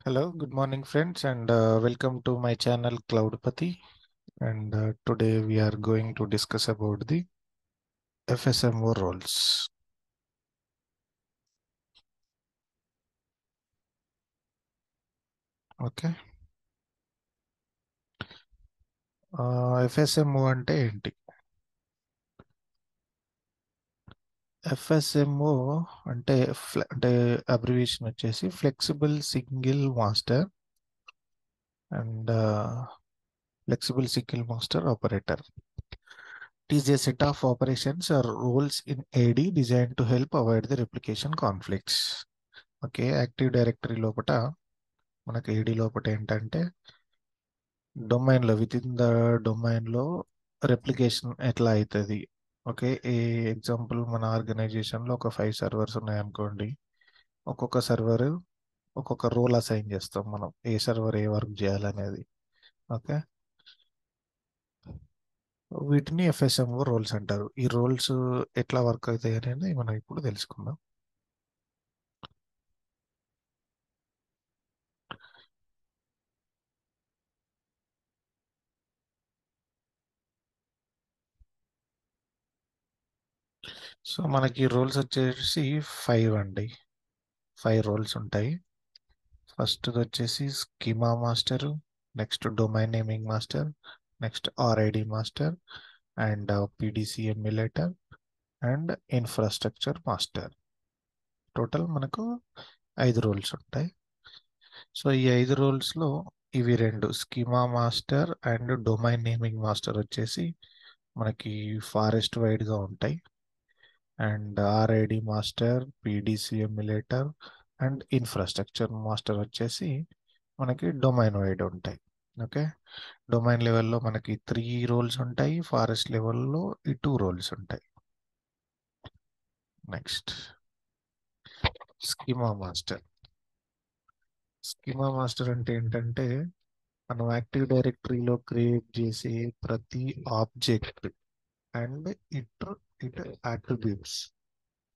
Hello, good morning, friends, and welcome to my channel Cloudpati. And today we are going to discuss about the FSMO roles. Okay, FSMO అంటే ఏంటి? FSMO అంటే abbreviation వచ్చేసి flexible single master and flexible single master operator. It is a set of operations or roles in AD designed to help avoid the replication conflicts. Okay, active directory లోపల మనకి ఏడీ లోపల ఏంటంటే డొమైన్లో with in the డొమైన్లో replication ఎట్లా అవుతుంది. Okay, ఈ example మన ఆర్గనైజేషన్లో ఒక 5 సర్వర్స్ ఉన్నాయనుకోండి. ఒక్కొక్క సర్వర్ ఒక్కొక్క రోల్ అసైన్ చేస్తాం మనం, ఏ సర్వర్ ఏ వర్క్ చేయాలనేది. ఓకే, వీటిని ఎఫ్ఎస్ఎంఓ రోల్స్ అంటారు. ఈ రోల్స్ ఎట్లా వర్క్ అవుతాయి అనేది మనం ఇప్పుడు తెలుసుకుందాం. సో మనకి రోల్స్ వచ్చేసి 5 అండి. 5 రోల్స్ ఉంటాయి. ఫస్ట్ వచ్చేసి schema master, next domain naming master, next RID master and PDC emulator and infrastructure master. Total మనకు 5 రోల్స్ ఉంటాయి. సో ఈ 5 రోల్స్లో ఇవి రెండు schema master and domain naming master వచ్చేసి మనకి ఫారెస్ట్ వైడ్గా ఉంటాయి. And RID master, PDC emulator and infrastructure master వచ్చేసి మనకి డొమైన్ వైడ్ ఉంటాయి. ఓకే, డొమైన్ లెవెల్లో మనకి 3 రోల్స్ ఉంటాయి, ఫారెస్ట్ లెవెల్లో ఈ 2 రోల్స్ ఉంటాయి. Next schema master. Schema master అంటే ఏంటంటే మనం యాక్టివ్ డైరెక్టరీలో క్రియేట్ చేసే ప్రతి object and it it attributes.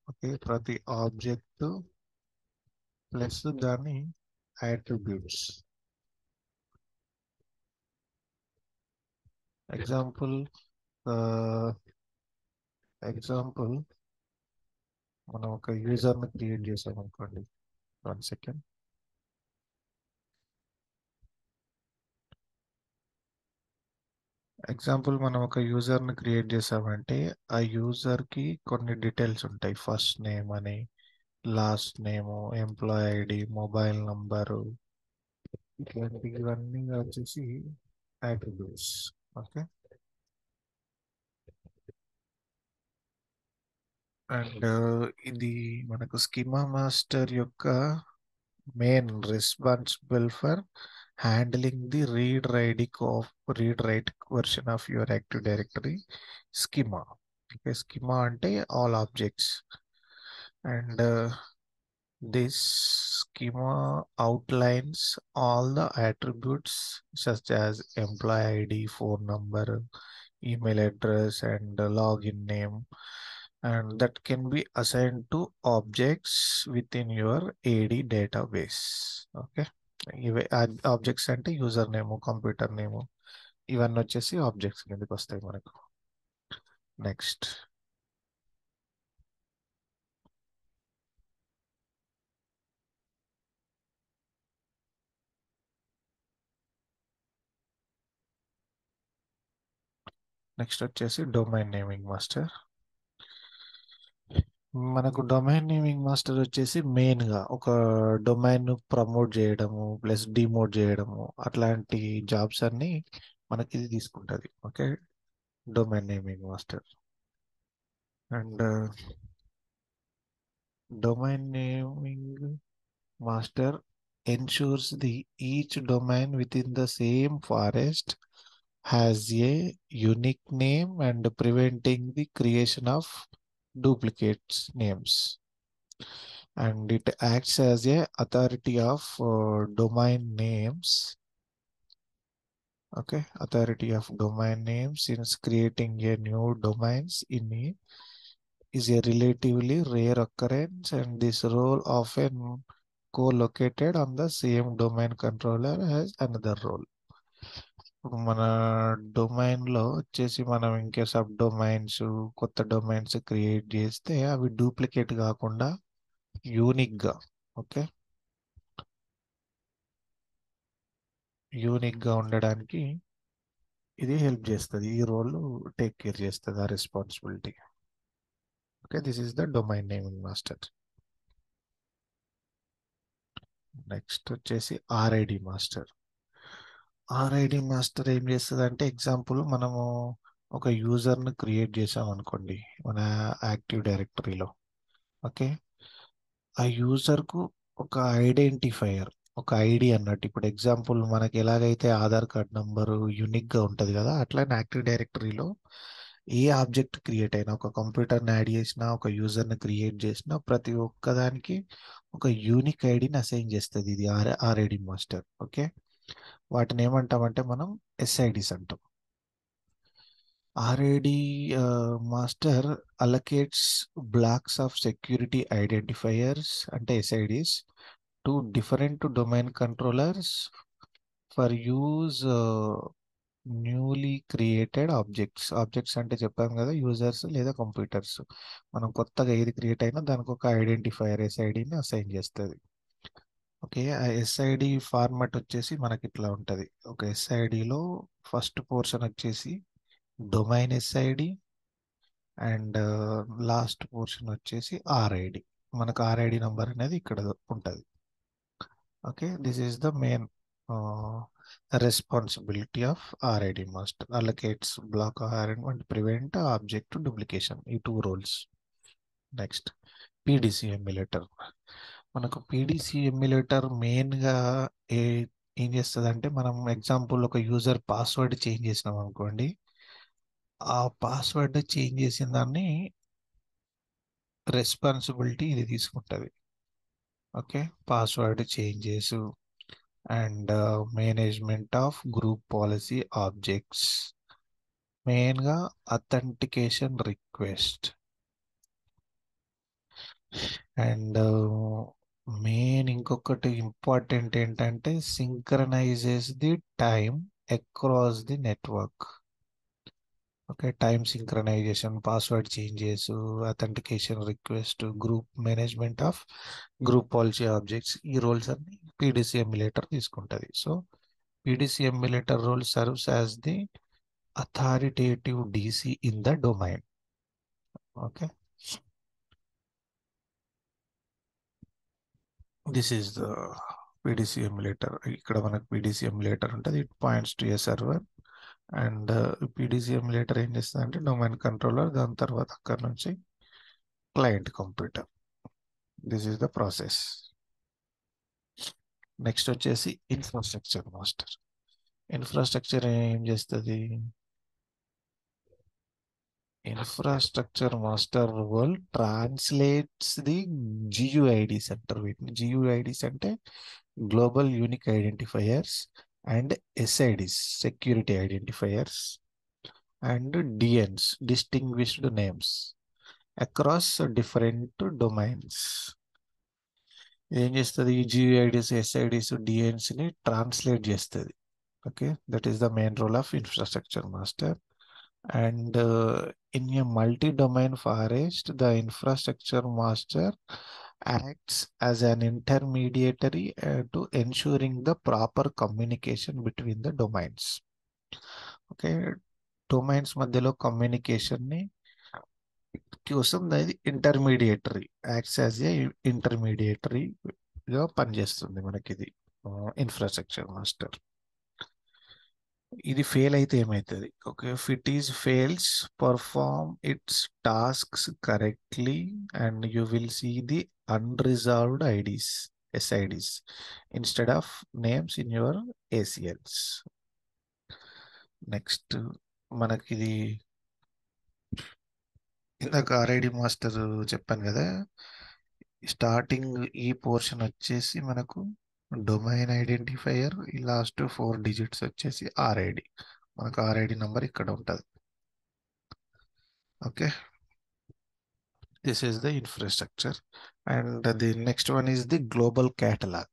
Okay, ప్రతి ఆబ్జెక్ట్ ప్లస్ దాని అట్రిబ్యూట్స్. ఎగ్జాంపుల్ ఎగ్జాంపుల్ మనం ఒక యూజర్ని క్రియేట్ చేసాం అనుకోండి. 1 సెకండ్. ఎగ్జాంపుల్ మనం ఒక యూజర్ని క్రియేట్ చేసామంటే ఆ యూజర్కి కొన్ని డీటెయిల్స్ ఉంటాయి. ఫస్ట్ నేమ్ అని, last name, employee ID, mobile number, ఇవన్నీ వచ్చేసి అట్రిబ్యూట్స్. ఓకే, అండ్ ఇది మనకు స్కీమా మాస్టర్ యొక్క main responsible for handling the read write version of your active directory schema. Okay, schema అంటే all objects and this schema outlines all the attributes such as employee ID, phone number, email address, and login name, and that can be assigned to objects within your AD database. Okay, ఇవే objects అంటే user name, computer name, ఇవన్నీ వచ్చేసి objects కిందకి వస్తాయి మనకు. Next next వచ్చేసి domain naming master. మనకు domain naming master వచ్చేసి మెయిన్గా ఒక డొమైన్ ప్రమోట్ చేయడము ప్లస్ డిమోట్ చేయడము అట్లాంటి జాబ్స్ అన్ని మనకి ఇది తీసుకుంటుంది. Okay, domain naming master. And domain naming master ensures the each domain within the same forest has a unique name and preventing the creation of duplicates names. And it acts as a authority of domain names. Okay, authority of domain names since creating a new domains in a is a relatively rare occurrence, and this role often co-located on the same domain controller has another role. ఇప్పుడు మన డొమైన్లో వచ్చేసి మనం ఇంకే sub domains కొత్త domains create చేస్తే అవి duplicate కాకుండా యూనిక్గా, ఓకే, యూనిక్గా ఉండడానికి ఇది హెల్ప్ చేస్తుంది. ఈ రోల్ టేక్ కేర్ చేస్తుంది, ఆ responsibility. Okay, this is the domain naming master. Next వచ్చేసి ఆర్ఐడి మాస్టర్. ఆర్ఐడి మాస్టర్ ఏం చేస్తుంది అంటే, ఎగ్జాంపుల్ మనము ఒక యూజర్ను క్రియేట్ చేసాం అనుకోండి మన యాక్టివ్ డైరెక్టరీలో. ఓకే, ఆ యూజర్కు ఒక ఐడెంటిఫైయర్, ఒక ఐడి అన్నట్టు. ఇప్పుడు ఎగ్జాంపుల్ మనకి ఎలాగైతే ఆధార్ కార్డ్ నంబరు యూనిక్గా ఉంటుంది కదా, అట్లానే యాక్టివ్ డైరెక్టరీలో ఏ ఆబ్జెక్ట్ క్రియేట్ అయినా, ఒక కంప్యూటర్ని యాడ్ చేసినా, ఒక యూజర్ని క్రియేట్ చేసినా, ప్రతి ఒక్కదానికి ఒక యూనిక్ ఐడిని అసైన్ చేస్తుంది ఇది ఆర్ఐడి మాస్టర్. ఓకే, వాటిని ఏమంటామంటే మనం ఎస్ఐడిస్ అంటాం. RID master allocates blocks of security identifiers అంటే SIDs to different domain controllers for use newly created objects. Objects అంటే చెప్పాం కదా, యూజర్స్ లేదా కంప్యూటర్స్. మనం కొత్తగా ఏది క్రియేట్ అయినా దానికి ఒక ఐడెంటిఫైయర్ ఎస్ఐడిని అసైన్ చేస్తుంది. ఓకే, ఆ ఎస్ఐడి ఫార్మాట్ వచ్చేసి మనకి ఇట్లా ఉంటుంది. ఒక ఎస్ఐడిలో ఫస్ట్ పోర్షన్ వచ్చేసి domain SID and last portion వచ్చేసి ఆర్ఐడి. మనకు ఆర్ఐడి నంబర్ అనేది ఇక్కడ ఉంటుంది. Okay, this is the main responsibility of RID master. Allocates block RID and prevent object duplication, ఈ two roles. Next PDC emulator. మనకు PDC emulator మెయిన్గా ఏ ఏం చేస్తుంది అంటే, మనం ఎగ్జాంపుల్ ఒక యూజర్ పాస్వర్డ్ చేంజ్ చేసినాం అనుకోండి, ఆ పాస్వర్డ్ చేంజ్ చేసిన దాన్ని రెస్పాన్సిబిలిటీ ఇది తీసుకుంటుంది. Okay, password changes and management of group policy objects, మెయిన్గా అథెంటికేషన్ రిక్వెస్ట్ అండ్ మెయిన్ ఇంకొకటి ఇంపార్టెంట్ ఏంటంటే synchronises the time across the network. Okay, time synchronisation, password changes, authentication request, group management of group policy objects, ఈ roles అన్ని PDC emulator తీసుకుంటుంది. So PDC emulator role serves as the authoritative DC in the domain. Okay, this is the PDC emulator. ఇక్కడ మనకు PDC emulator ఉంటుంది. It points to A server and PDC emulator ఏం చేస్తుంది అంటే domain controller, దాని తర్వాత అక్కడ నుంచి client computer. This is the process. Next వచ్చేసి ఇన్ఫ్రాస్ట్రక్చర్ మాస్టర్. ఇన్ఫ్రాస్ట్రక్చర్ ఏం చేస్తుంది? Infrastructure master role translates the GUIDs అంటారు వీటిని. జియుఐడిస్ అంటే global unique identifiers and SIDs security identifiers and DNs distinguished names across different domains. ఏం చేస్తుంది? ఈ GUIDs, SIDs, డిఎన్స్ని ట్రాన్స్లేట్ చేస్తుంది. Okay, that is the main role of infrastructure master. And in a multi-domain forest, the infrastructure master acts as an intermediary to ensuring the proper communication between the domains. Okay, domains మధ్యలో communication ని కోసం అది intermediatory, acts as a ఇంటర్మీడియేటరీగా పనిచేస్తుంది మనకి ఇది infrastructure master. ఇది fail అయితే ఏమవుతుంది? Okay, if it is fails perform its tasks correctly and you will see the unresolved IDs SIDs instead of names in your ACLs. Next మనకి ఇది ఇందాక RID master చెప్పాను కదా, స్టార్టింగ్ ఈ పోర్షన్ వచ్చేసి మనకు డొమైన్ ఐడెంటిఫైయర్, ఈ లాస్ట్ 4 డిజిట్స్ వచ్చేసి ఆర్ఐడి. మనకు ఆర్ఐడి నంబర్ ఇక్కడ ఉంటుంది. Okay, This is the infrastructure. And the next one is the global catalog.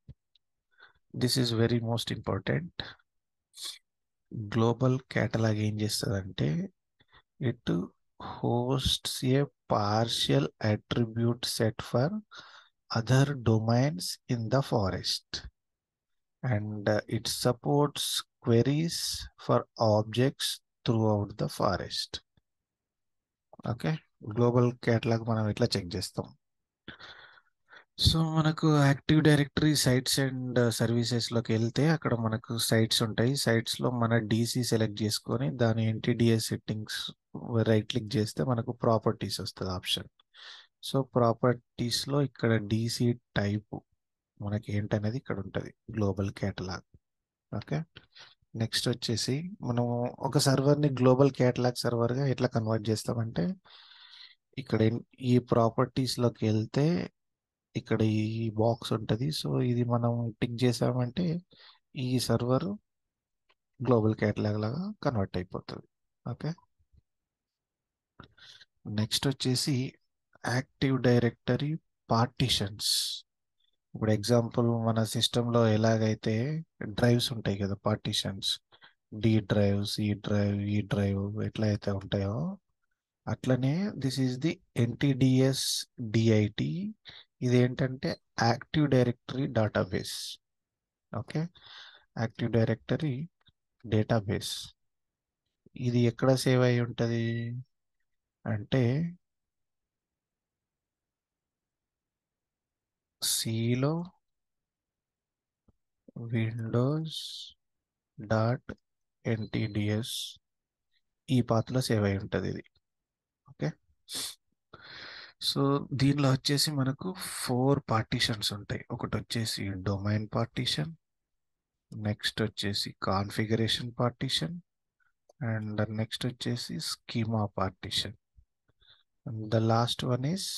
This is very most important. Global catalogue ఏం చేస్తుందంటే it hosts A partial attribute set for other domains in the forest and it supports queries for objects through out the forest. Okay, global catalogue మనం ఇట్లా check చేస్తాం. So మనకు active directory sites and సర్వీసెస్లోకి వెళ్తే అక్కడ మనకు sites ఉంటాయి. సైట్స్లో మన DC select చేసుకొని దాని ఎన్టీడీఎస్ సెట్టింగ్స్ రైట్ క్లిక్ చేస్తే మనకు ప్రాపర్టీస్ వస్తుంది ఆప్షన్. సో ప్రాపర్టీస్లో ఇక్కడ డీసీ టైపు మనకి ఏంటనేది ఇక్కడ ఉంటుంది, గ్లోబల్ క్యాటలాగ్. ఓకే, నెక్స్ట్ వచ్చేసి మనం ఒక సర్వర్ని గ్లోబల్ క్యాటలాగ్ సర్వర్గా ఎట్లా కన్వర్ట్ చేస్తామంటే ఇక్కడ ఈ ప్రాపర్టీస్లోకి వెళ్తే ఇక్కడ ఈ బాక్స్ ఉంటుంది. సో ఇది మనం టిక్ చేసామంటే ఈ సర్వర్ గ్లోబల్ క్యాటలాగ్ లాగా కన్వర్ట్ అయిపోతుంది. ఓకే, నెక్స్ట్ వచ్చేసి యాక్టివ్ డైరెక్టరీ పార్టిషన్స్. ఇప్పుడు ఎగ్జాంపుల్ మన సిస్టంలో ఎలాగైతే డ్రైవ్స్ ఉంటాయి కదా, partitions, D drive, C drive, E drive ఎట్లా అయితే ఉంటాయో అట్లనే this is the NTDS DIT. ఇది ఏంటంటే active directory database. Okay, active directory database ఇది ఎక్కడ సేవ్ అయి ఉంటుంది అంటే సిలో విండోస్ డాట్ ఎన్టీడిఎస్ ఈ పాత్రలో సేవ్ అయి ఉంటుంది ఇది. ఓకే, సో దీనిలో వచ్చేసి మనకు 4 పార్టీషన్స్ ఉంటాయి. ఒకటి వచ్చేసి డొమైన్ పార్టీషన్, నెక్స్ట్ వచ్చేసి కాన్ఫిగరేషన్ పార్టీషన్, అండ్ నెక్స్ట్ వచ్చేసి schema partition, and the last one is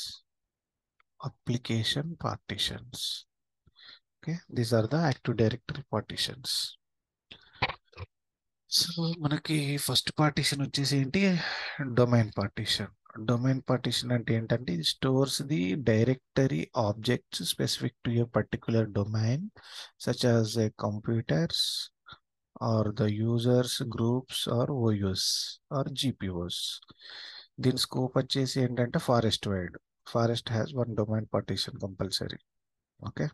application partitions. Okay, these are the active directory partitions. So మనకి ఫస్ట్ పార్టీషన్ వచ్చేసి ఏంటి, డొమైన్ పార్టీషన్. డొమైన్ పార్టీషన్ అంటే ఏంటంటే ఇది stores the directory objects specific to a particular domain such as a computers or the users groups or OUs or GPOs. దీని scope వచ్చేసి ఏంటంటే forest wide. Forest has one domain partition compulsory. Okay,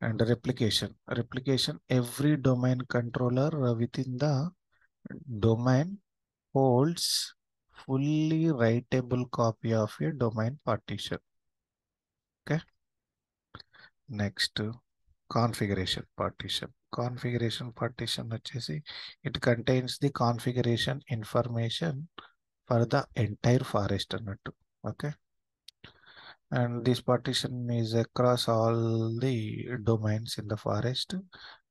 and replication every domain controller within the domain holds fully writable copy of a domain partition. Okay, next configuration partition వచ్చేసి it contains the configuration information for the entire forest అన్నట్టు. Okay, and this partition is across all the domains in the forest.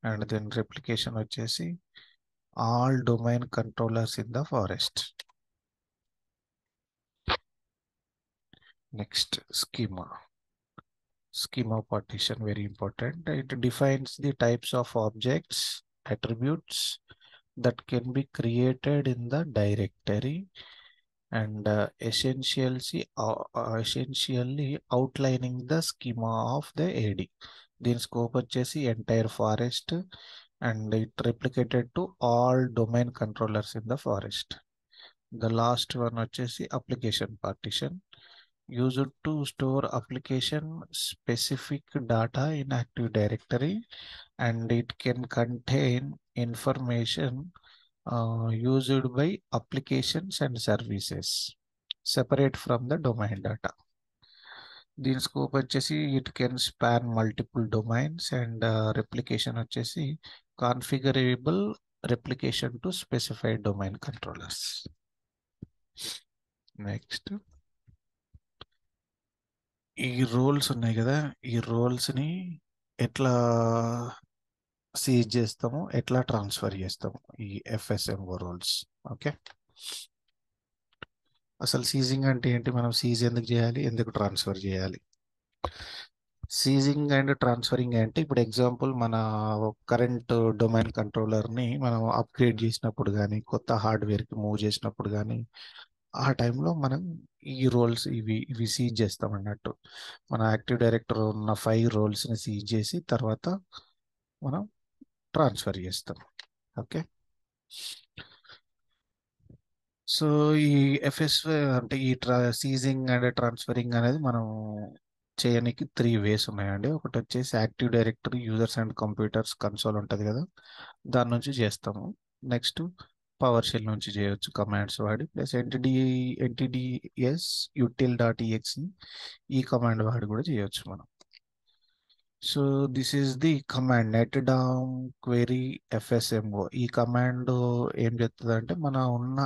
And then replication వచ్చేసి all domain controllers in the forest. Next, schema partition, very important. It defines the types of objects, attributes that can be created in the directory, and essentially outlining the schema of the AD. Then scope వచ్చేసి entire forest, and it replicated to all domain controllers in the forest. The last one వచ్చేసి application partition, used to store application specific data in Active Directory, and it can contain information used by applications and services separate from the domain data. దీని scope వచ్చేసి it can span multiple domains, and replication వచ్చేసి configurable replication to specified domain controllers. Next, ఈ roles ఉన్నాయి కదా, ఈ రోల్స్ని ఎట్లా seize చేస్తాము, ఎట్లా ట్రాన్స్ఫర్ చేస్తాము, ఈ ఎఫ్ఎస్ఎంఓ రోల్స్. ఓకే, అసలు సీజింగ్ అంటే ఏంటి, మనం సీజ్ ఎందుకు చేయాలి, ఎందుకు ట్రాన్స్ఫర్ చేయాలి? సీజింగ్ అండ్ ట్రాన్స్ఫరింగ్ అంటే ఇప్పుడు ఎగ్జాంపుల్ మన కరెంట్ డొమైన్ కంట్రోలర్ని మనం అప్గ్రేడ్ చేసినప్పుడు కానీ, కొత్త హార్డ్వేర్కి మూవ్ చేసినప్పుడు కానీ, ఆ టైంలో మనం ఈ రోల్స్ ఇవి సీజ్ చేస్తాం అన్నట్టు. మన యాక్టివ్ డైరెక్టర్ ఉన్న 5 రోల్స్ని సీజ్ చేసి తర్వాత మనం ట్రాన్స్ఫర్ చేస్తాం. ఓకే. సో ఈ ఎఫ్ఎస్ అంటే ఈ సీజింగ్ అండ్ ట్రాన్స్ఫరింగ్ అనేది మనం చేయడానికి 3 వేస్ ఉన్నాయండి. ఒకటి వచ్చేసి active directory users and computers console ఉంటుంది కదా, దాని నుంచి చేస్తాము. నెక్స్ట్ పవర్ షెల్ నుంచి చేయొచ్చు కమాండ్స్ వాడి, ప్లస్ ఎన్టీడీఎస్ util.exe ఈ కమాండ్ వాడి కూడా చేయొచ్చు మనం. So this is the command netdom query FSMO. ఈ కమాండ్ ఏం చెప్తుంది అంటే మన ఉన్న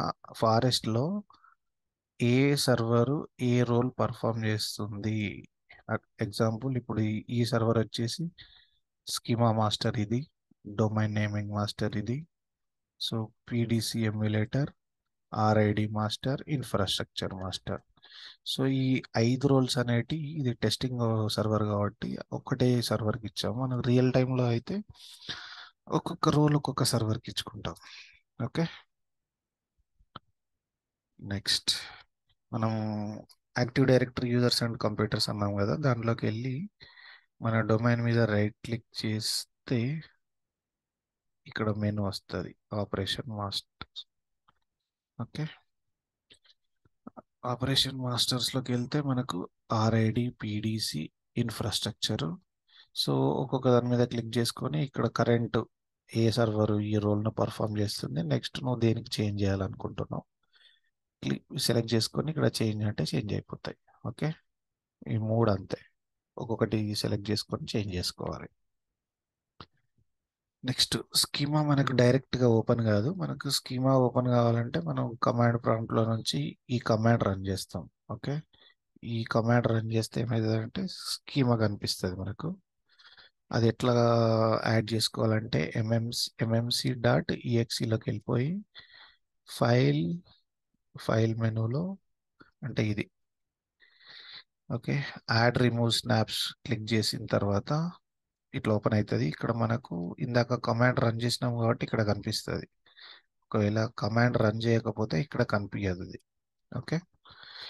ఫారెస్ట్లో ఏ సర్వరు ఏ రోల్ పర్ఫామ్ చేస్తుంది. ఎగ్జాంపుల్ ఇప్పుడు ఈ సర్వర్ వచ్చేసి స్కీమా మాస్టర్ ఇది, డొమైన్ నేమింగ్ మాస్టర్ ఇది, so PDC emulator, RID master, infrastructure master. So ఈ 5 రోల్స్ అనేటి ఇది టెస్టింగ్ సర్వర్ కాబట్టి ఒక్కటే సర్వర్కి ఇచ్చాము. మనం రియల్ టైంలో అయితే ఒక్కొక్క రోల్ ఒక్కొక్క సర్వర్కి ఇచ్చుకుంటాం. ఓకే. నెక్స్ట్ మనం active directory users and computers అన్నాం కదా, దాంట్లోకి వెళ్ళి మన డొమైన్ మీద రైట్ క్లిక్ చేస్తే ఇక్కడ మెనూ వస్తుంది, ఆపరేషన్ మాస్టర్. ఓకే. ఆపరేషన్ మాస్టర్స్లోకి వెళ్తే మనకు ఆర్ఐడి, పీడిసి, ఇన్ఫ్రాస్ట్రక్చర్. సో ఒక్కొక్క దాని మీద క్లిక్ చేసుకొని ఇక్కడ కరెంట్ ఏ సర్వర్ ఈ రోల్ను పర్ఫామ్ చేస్తుంది, నెక్స్ట్ నువ్వు దేనికి చేంజ్ చేయాలనుకుంటున్నావు సెలెక్ట్ చేసుకొని ఇక్కడ చేంజ్ అంటే చేంజ్ అయిపోతాయి. ఓకే. ఈ 3 అంతే, ఒక్కొక్కటి సెలెక్ట్ చేసుకొని చేంజ్ చేసుకోవాలి. నెక్స్ట్ స్కీమా మనకు డైరెక్ట్గా ఓపెన్ కాదు. మనకు స్కీమా ఓపెన్ కావాలంటే మనం కమాండ్ ప్రాంప్ట్లో నుంచి ఈ కమాండ్ రన్ చేస్తాం. ఓకే. ఈ కమాండ్ రన్ చేస్తే ఏమవుతుందంటే స్కీమా కనిపిస్తుంది మనకు. అది ఎట్లా యాడ్ చేసుకోవాలంటే mmc.exeలోకి వెళ్ళిపోయి ఫైల్ మెనూలో అంటే ఇది. Okay. Add remove snaps click చేసిన తర్వాత ఇట్లా ఓపెన్ అవుతుంది. ఇక్కడ మనకు ఇందాక కమాండ్ రన్ చేసినాం కాబట్టి ఇక్కడ కనిపిస్తుంది. ఒకవేళ కమాండ్ రన్ చేయకపోతే ఇక్కడ కనిపించదు అది. ఓకే.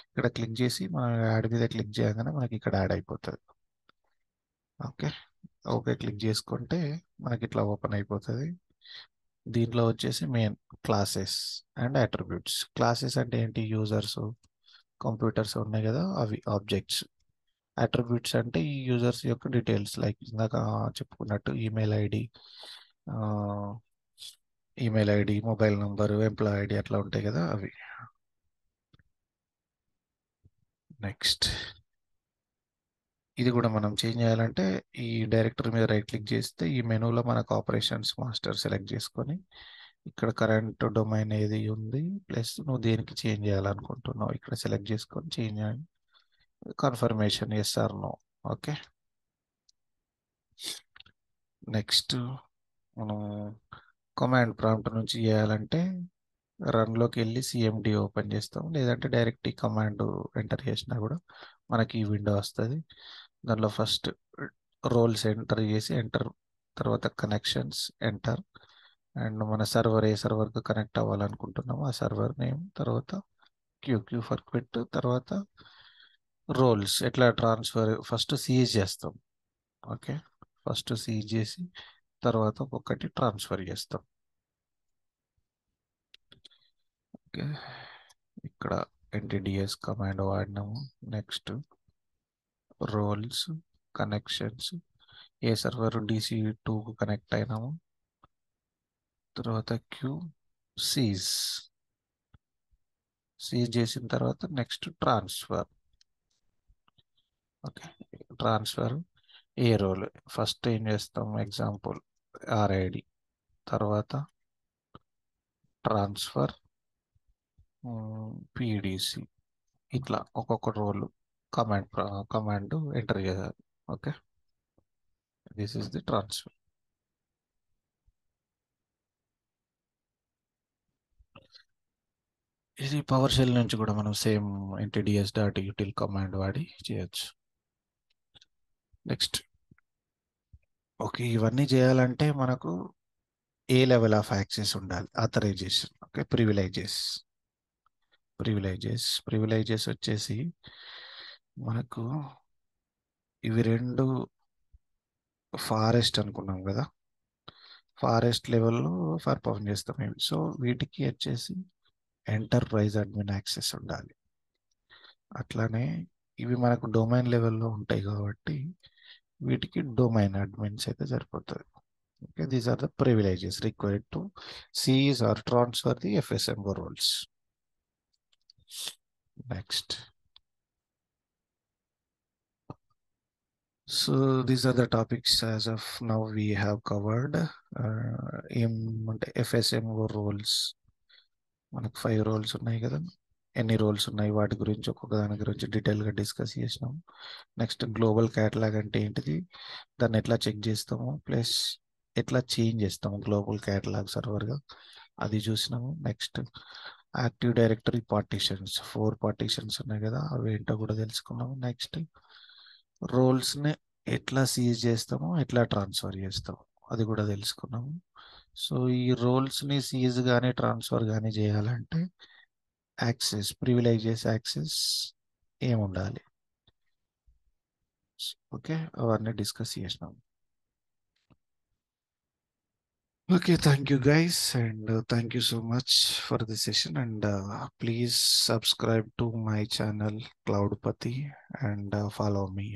ఇక్కడ క్లిక్ చేసి మనం యాడ్ మీద క్లిక్ చేయగానే మనకి ఇక్కడ యాడ్ అయిపోతుంది. ఓకే. ఓకే క్లిక్ చేసుకుంటే మనకి ఇట్లా ఓపెన్ అయిపోతుంది. దీంట్లో వచ్చేసి main classes and attributes. Classes అంటే ఏంటి, యూజర్స్ కంప్యూటర్స్ ఉన్నాయి కదా అవి ఆబ్జెక్ట్స్. అట్రిబ్యూట్స్ అంటే ఈ యూజర్స్ యొక్క డీటెయిల్స్, లైక్ ఇందాక చెప్పుకున్నట్టు email ID, mobile number, employee ID అట్లా ఉంటాయి కదా అవి. నెక్స్ట్ ఇది కూడా మనం చేంజ్ చేయాలంటే ఈ డైరెక్టరీ మీద రైట్ క్లిక్ చేస్తే ఈ మెనూలో మనకు ఆపరేషన్స్ మాస్టర్ సెలెక్ట్ చేసుకొని ఇక్కడ కరెంట్ డొమైన్ ఏది ఉంది ప్లస్ నువ్వు దేనికి చేంజ్ చేయాలనుకుంటున్నావు ఇక్కడ సెలెక్ట్ చేసుకొని చేంజ్ చేయండి. Confirmation yes or no. Okay. Next మనం కమాండ్ ప్రాంప్ట్ నుంచి చేయాలంటే రన్లోకి వెళ్ళి సిఎండి ఓపెన్ చేస్తాం, లేదంటే డైరెక్ట్ ఈ కమాండ్ ఎంటర్ చేసినా కూడా మనకి ఈ విండో వస్తుంది. దానిలో ఫస్ట్ రోల్స్ ఎంటర్ చేసి ఎంటర్, తర్వాత కనెక్షన్స్ ఎంటర్, అండ్ మన సర్వర్ ఏ సర్వర్కి కనెక్ట్ అవ్వాలనుకుంటున్నామో ఆ సర్వర్ నేమ్, తర్వాత క్యూ ఫర్ క్విట్, తర్వాత రోల్స్ ఎట్లా ట్రాన్స్ఫర్ ఫస్ట్ సీజ్ చేస్తాం. ఓకే. ఫస్ట్ సీజ్ చేసి తర్వాత ఒక్కొక్కటి ట్రాన్స్ఫర్ చేస్తాం. ఓకే. ఇక్కడ ఎన్టీడీఎస్ కమాండ్ వాడినాము. నెక్స్ట్ రోల్స్, కనెక్షన్స్, ఏ సర్వర్ DC2కు కనెక్ట్ అయినాము, తర్వాత సీజ్ చేసిన తర్వాత నెక్స్ట్ ట్రాన్స్ఫర్. ఓకే. ట్రాన్స్ఫర్ ఏ రోల్ ఫస్ట్ ఏం చేస్తాం, ఎగ్జాంపుల్ ఆర్ఐడి, తర్వాత ట్రాన్స్ఫర్ పీడిసి, ఇట్లా ఒక్కొక్క రోల్ కమాండ్ ఎంటర్ చేయాలి. Okay. This is the transfer. ఇది పవర్ షెల్ నుంచి కూడా మనం సేమ్ NTDS.util కమాండ్ వాడి చేయొచ్చు. నెక్స్ట్ ఓకే, ఇవన్నీ చేయాలంటే మనకు ఏ లెవెల్ ఆఫ్ యాక్సెస్ ఉండాలి, ఆథరైజేషన్. Okay, privileges. ప్రివిలేజెస్ వచ్చేసి మనకు ఇవి రెండు ఫారెస్ట్ అనుకున్నాం కదా, ఫారెస్ట్ లెవెల్లో పర్ఫామ్ చేస్తాం ఇవి. సో వీటికి వచ్చేసి ఎంటర్ప్రైజ్ అడ్మిన్ యాక్సెస్ ఉండాలి. అట్లానే ఇవి మనకు డొమైన్ లెవెల్లో ఉంటాయి కాబట్టి వీటికి డొమైన్ అడ్మిన్స్ అయితే సరిపోతుంది. Okay, these are the privileges required to seize or transfer the FSMO roles. Next. So these are the topics as of now we have covered. FSMO roles మనకు 5 రోల్స్ ఉన్నాయి కదా, ఎన్ని రోల్స్ ఉన్నాయి వాటి గురించి ఒక్కొక్క దాని గురించి డీటెయిల్గా డిస్కస్ చేసినాం. నెక్స్ట్ గ్లోబల్ క్యాటలాగ్ అంటే ఏంటిది, దాన్ని ఎట్లా చెక్ చేస్తాము, ప్లస్ ఎట్లా చేంజ్ చేస్తాము గ్లోబల్ క్యాటలాగ్ సర్వర్గా, అది చూసినాము. Next active directory partitions, 4 partitions ఉన్నాయి కదా, అవి ఏంటో కూడా తెలుసుకున్నాము. నెక్స్ట్ రోల్స్ని ఎట్లా సీజ్ చేస్తామో ఎట్లా ట్రాన్స్ఫర్ చేస్తాము అది కూడా తెలుసుకున్నాము. సో ఈ రోల్స్ని సీజ్ కానీ ట్రాన్స్ఫర్ కానీ చేయాలంటే యాక్సెస్, ప్రివిలేజెస్ యాక్సెస్ ఏముండాలి, ఓకే, అవన్నీ డిస్కస్ చేసినాం. Okay, thank you guys, and thank you so much for the session, and please subscribe to my channel క్లౌడ్పతి అండ్ follow me.